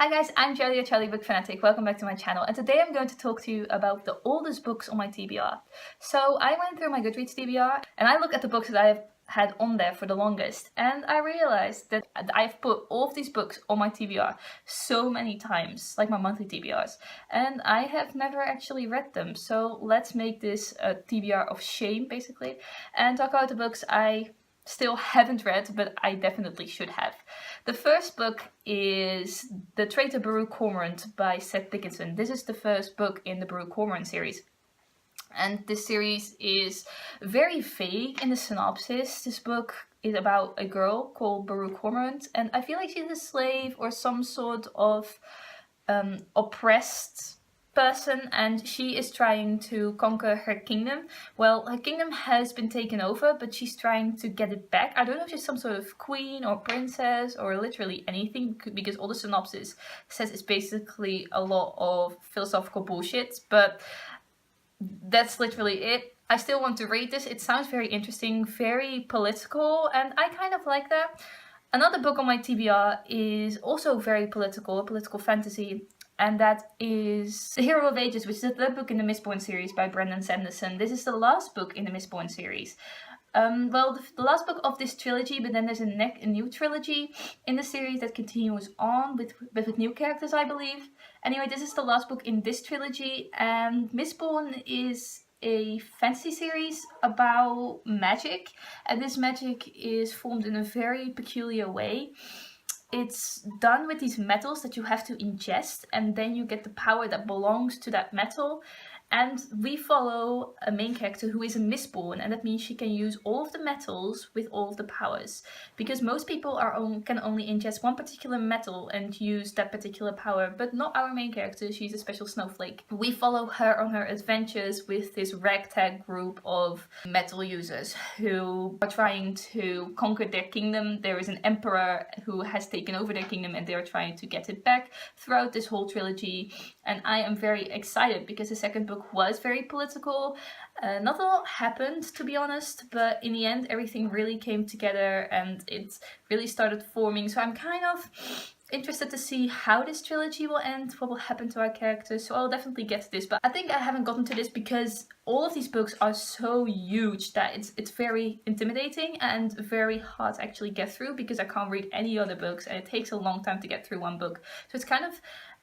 Hi guys, I'm Charlie, a Charlie Book Fanatic. Welcome back to my channel, and today I'm going to talk to you about the oldest books on my TBR. So I went through my Goodreads TBR and I looked at the books that I have had on there for the longest, and I realized that I've put all of these books on my TBR so many times, like my monthly TBRs, and I have never actually read them. So let's make this a TBR of shame, basically, and talk about the books I still haven't read, but I definitely should have. The first book is The Traitor Cormorant by Seth Dickinson. This is the first book in the Cormorant series. And this series is very vague in the synopsis. This book is about a girl called Cormorant, and I feel like she's a slave or some sort of oppressed person, and she is trying to conquer her kingdom. Well, her kingdom has been taken over, but she's trying to get it back. I don't know if she's some sort of queen or princess or literally anything, because all the synopsis says it's basically a lot of philosophical bullshit, but that's literally it. I still want to read this. It sounds very interesting, very political, and I kind of like that. Another book on my TBR is also very political, a political fantasy, and that is The Hero of Ages, which is the third book in the Mistborn series by Brandon Sanderson. This is the last book in the Mistborn series. Well, the last book of this trilogy, but then there's a new trilogy in the series that continues on with new characters, I believe. Anyway, this is the last book in this trilogy, and Mistborn is a fantasy series about magic, and this magic is formed in a very peculiar way. It's done with these metals that you have to ingest, and then you get the power that belongs to that metal. And we follow a main character who is a Mistborn, and that means she can use all of the metals with all of the powers. Because most people can only ingest one particular metal and use that particular power, but not our main character. She's a special snowflake. We follow her on her adventures with this ragtag group of metal users who are trying to conquer their kingdom. There is an emperor who has taken over their kingdom, and they are trying to get it back throughout this whole trilogy. And I am very excited because the second book was very political. Not a lot happened, to be honest, but in the end everything really came together and it really started forming. So I'm kind of interested to see how this trilogy will end, what will happen to our characters, so I'll definitely get to this. But I think I haven't gotten to this because all of these books are so huge that it's very intimidating and very hard to actually get through, because I can't read any other books and it takes a long time to get through one book. So it's kind of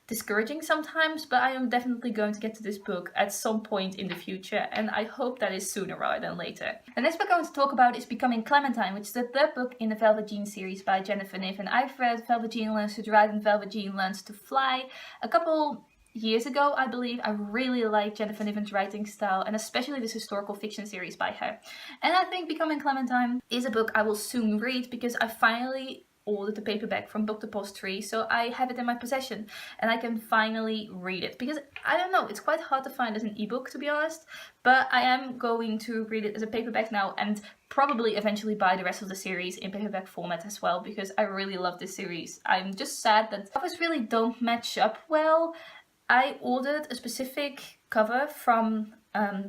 discouraging sometimes, but I am definitely going to get to this book at some point in the future, and I hope that is sooner rather than later. The next book I want to talk about is Becoming Clementine, which is the third book in the Velvet Jean series by Jennifer Niven. I've read Velvet Jean Learns to Drive and Velvet Jean Learns to Fly a couple years ago, I believe. I really like Jennifer Niven's writing style, and especially this historical fiction series by her. And I think Becoming Clementine is a book I will soon read, because I finally ordered the paperback from Book Depository, so I have it in my possession and I can finally read it, because I don't know, it's quite hard to find as an ebook, to be honest, but I am going to read it as a paperback now and probably eventually buy the rest of the series in paperback format as well, because I really love this series. I'm just sad that covers really don't match up well. I ordered a specific cover from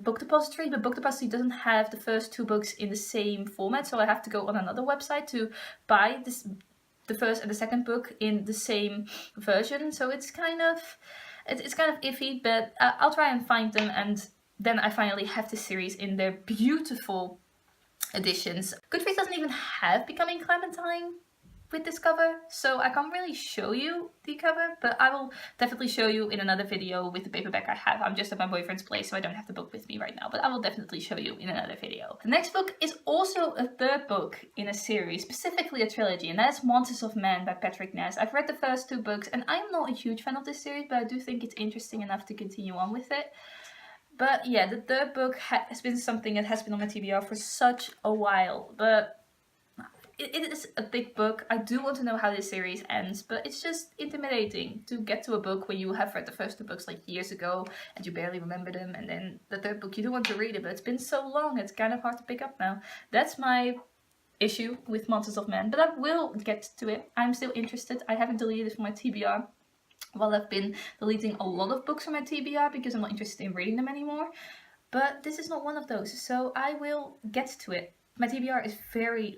Book Depository, but Book Depository doesn't have the first two books in the same format, so I have to go on another website to buy the first and the second book in the same version. So it's kind of iffy, but I'll try and find them, and then I finally have this series in their beautiful editions. Goodreads doesn't even have Becoming Clementine with this cover, so I can't really show you the cover, but I will definitely show you in another video with the paperback I have. I'm just at my boyfriend's place, so I don't have the book with me right now, but I will definitely show you in another video. The next book is also a third book in a series, specifically a trilogy, and that's Monsters of Men by Patrick Ness. I've read the first two books, and I'm not a huge fan of this series, but I do think it's interesting enough to continue on with it. But yeah, the third book has been something that has been on my TBR for such a while, but it is a big book. I do want to know how this series ends, but it's just intimidating to get to a book when you have read the first two books like years ago and you barely remember them, and then the third book you do want to read it, but it's been so long, it's kind of hard to pick up now. That's my issue with Monsters of Men, but I will get to it. I'm still interested. I haven't deleted it from my TBR. Well, I've been deleting a lot of books from my TBR because I'm not interested in reading them anymore, but this is not one of those, so I will get to it. My TBR is very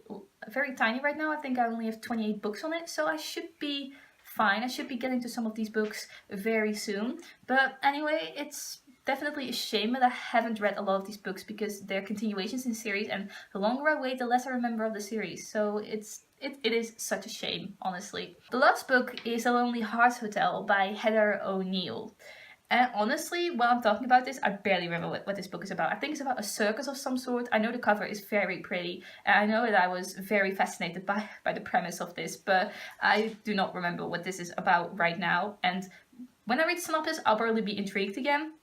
tiny right now. I think I only have 28 books on it, so I should be fine. I should be getting to some of these books very soon. But anyway, it's definitely a shame that I haven't read a lot of these books because they're continuations in the series, and the longer I wait, the less I remember of the series. So it is such a shame, honestly. The last book is A Lonely Hearts Hotel by Heather O'Neill. And honestly, while I'm talking about this, I barely remember what this book is about. I think it's about a circus of some sort. I know the cover is very pretty, and I know that I was very fascinated by the premise of this, but I do not remember what this is about right now. And when I read the synopsis, I'll probably be intrigued again.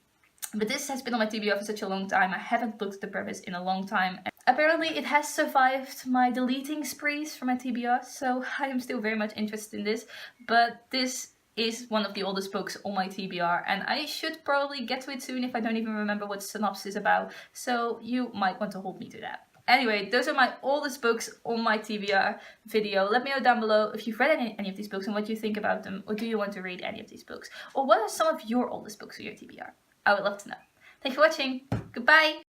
But this has been on my TBR for such a long time. I haven't looked at the premise in a long time. Apparently it has survived my deleting sprees from my TBR, so I am still very much interested in this. But this is one of the oldest books on my TBR, and I should probably get to it soon if I don't even remember what the synopsis is about, so you might want to hold me to that. Anyway, those are my oldest books on my TBR video. Let me know down below if you've read any of these books and what you think about them, or do you want to read any of these books? Or what are some of your oldest books on your TBR? I would love to know. Thanks for watching. Goodbye!